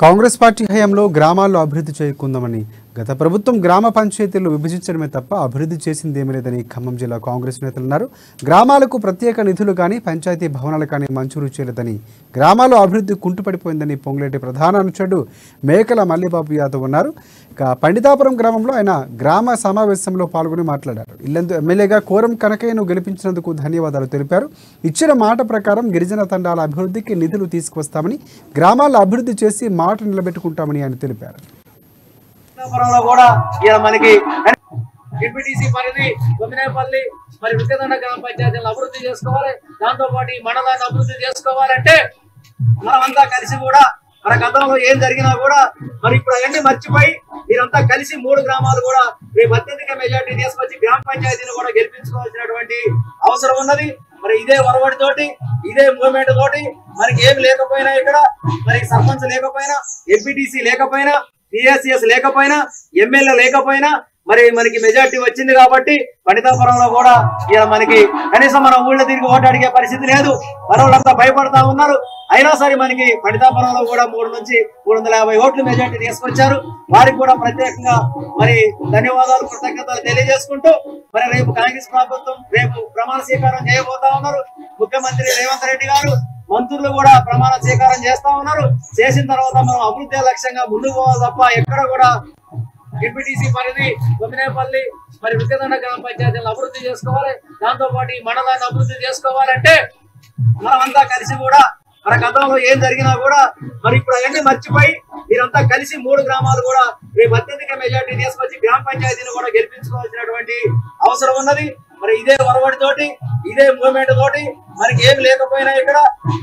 Congress party హయాంలో గ్రామాల్లో అభివృద్ధి చేయకుందామని గత ప్రభుత్వం గ్రామ పంచాయతీలు విభజించడమే తప్ప అభివృద్ధి చేసిందేమీ లేదని ఖమ్మం జిల్లా కాంగ్రెస్ నేతలు అన్నారు. గ్రామాలకు ప్రత్యేక నిధులు కానీ పంచాయతీ భవనాలు కానీ మంజూరు చేయలేదని, గ్రామాల్లో అభివృద్ధి కుంటుపడిపోయిందని పొంగులేటి ప్రధాన అనుచరుడు మేకల మల్లిబాబు యాదవ్ అన్నారు. ఇక పండితాపురం గ్రామంలో ఆయన గ్రామ సమావేశంలో పాల్గొని మాట్లాడారు. ఇల్లందు ఎమ్మెల్యేగా కోరం కనకయ్యను గెలిపించినందుకు ధన్యవాదాలు తెలిపారు. ఇచ్చిన మాట ప్రకారం గిరిజన తండాల అభివృద్ధికి నిధులు తీసుకువస్తామని, గ్రామాల్లో అభివృద్ధి చేసి మాట నిలబెట్టుకుంటామని ఆయన తెలిపారు. ఎంపీటీసీ పరిధి గొమ్మినేపల్లి మరి వికదండ గ్రామ పంచాయతీలను అభివృద్ధి చేసుకోవాలి. దాంతో పాటు ఈ మండలాన్ని అభివృద్ధి చేసుకోవాలంటే మనమంతా కలిసి కూడా మన గతంలో ఏం జరిగినా కూడా మరి ఇప్పుడు అవన్నీ మర్చిపోయి మీరంతా కలిసి 3 గ్రామాలు కూడా రేపు అత్యధిక మెజార్టీ తీసుకొచ్చి గ్రామ పంచాయతీని కూడా గెలిపించుకోవాల్సినటువంటి అవసరం ఉన్నది. మరి ఇదే వరవడి తోటి, ఇదే మూవ్మెంట్ తోటి మనకి ఏమి లేకపోయినా, ఇక్కడ మరి సర్పంచ్ లేకపోయినా, ఎంపీటీసీ లేకపోయినా, టీఎస్ఎస్ లేకపోయినా, ఎమ్మెల్యే లేకపోయినా మరి మనకి మెజార్టీ వచ్చింది కాబట్టి పండితాపురంలో కూడా ఇలా మనకి కనీసం మన ఊళ్ళో తిరిగి ఓటు అడిగే పరిస్థితి లేదు. మనోళ్ళంతా భయపడతా ఉన్నారు. అయినా సరే మనకి పండితాపురంలో కూడా 3 నుంచి 350 ఓట్లు మెజార్టీ తీసుకొచ్చారు. వారికి కూడా ప్రత్యేకంగా మరి ధన్యవాదాలు, కృతజ్ఞతలు తెలియజేసుకుంటూ మరి రేపు కాంగ్రెస్ ప్రభుత్వం రేపు ప్రమాణ స్వీకారం చేయబోతా ఉన్నారు. ముఖ్యమంత్రి రేవంత్ రెడ్డి గారు, మంత్రులు కూడా ప్రమాణ స్వీకారం చేస్తా ఉన్నారు. చేసిన తర్వాత మనం అభివృద్ధి లక్ష్యంగా ముందుకు పోవాలి తప్ప ఎక్కడ కూడా ఎంపీటీసీ పరిధి గొమ్మినేపల్లి మరి వికదండ గ్రామ పంచాయతీలను అభివృద్ధి చేసుకోవాలి. దాంతో పాటు ఈ మండలాన్ని అభివృద్ధి చేసుకోవాలంటే మనమంతా కలిసి కూడా మన గతంలో ఏం జరిగినా కూడా మరి ఇప్పుడు అవన్నీ మర్చిపోయి మీరంతా కలిసి 3 గ్రామాలు కూడా రేపు అత్యధిక మెజార్టీ తీసుకొచ్చి గ్రామ పంచాయతీని కూడా గెలిపించుకోవాల్సినటువంటి అవసరం ఉన్నది. మరి ఇదే వరవడి తోటి, ఇదే మూవ్మెంట్ తోటి మనకి ఏమి లేకపోయినా, ఇక్కడ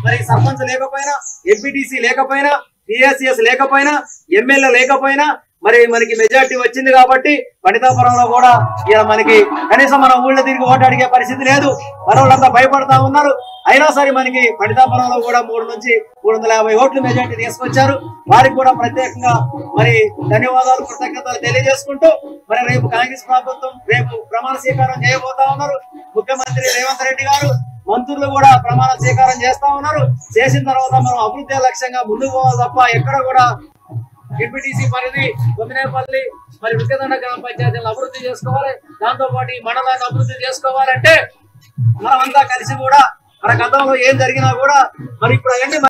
మరి సర్పంచ్ లేకపోయినా, ఎంపీటీసీ లేకపోయినా, టీఎస్ఎస్ లేకపోయినా, ఎమ్మెల్యే లేకపోయినా మరి మనకి మెజార్టీ వచ్చింది కాబట్టి పండితాపురంలో కూడా ఇలా మనకి కనీసం మన ఊళ్ళో తిరిగి ఓటు అడిగే పరిస్థితి లేదు. మనోళ్ళంతా భయపడతా ఉన్నారు. అయినా సరే మనకి పండితాపురంలో కూడా 3 నుంచి 350 ఓట్లు మెజార్టీ తీసుకొచ్చారు. వారికి కూడా ప్రత్యేకంగా మరి ధన్యవాదాలు, కృతజ్ఞతలు తెలియజేసుకుంటూ మరి రేపు కాంగ్రెస్ ప్రభుత్వం రేపు ప్రమాణ స్వీకారం చేయబోతా ఉన్నారు. ముఖ్యమంత్రి రేవంత్ రెడ్డి గారు, మంత్రులు కూడా ప్రమాణ స్వీకారం చేస్తా ఉన్నారు. చేసిన తర్వాత మనం అభివృద్ధి లక్ష్యంగా ముందుకు పోవాలి తప్ప ఎక్కడ కూడా ఎంపీటీసీ పరిధి గొమ్మినేపల్లి మరి వికదండ గ్రామ పంచాయతీలను అభివృద్ధి చేసుకోవాలి. దాంతో పాటు ఈ మండలాన్ని అభివృద్ధి చేసుకోవాలంటే మనమంతా కలిసి కూడా మన గతంలో ఏం జరిగినా కూడా మరి ఇప్పుడు అవన్నీ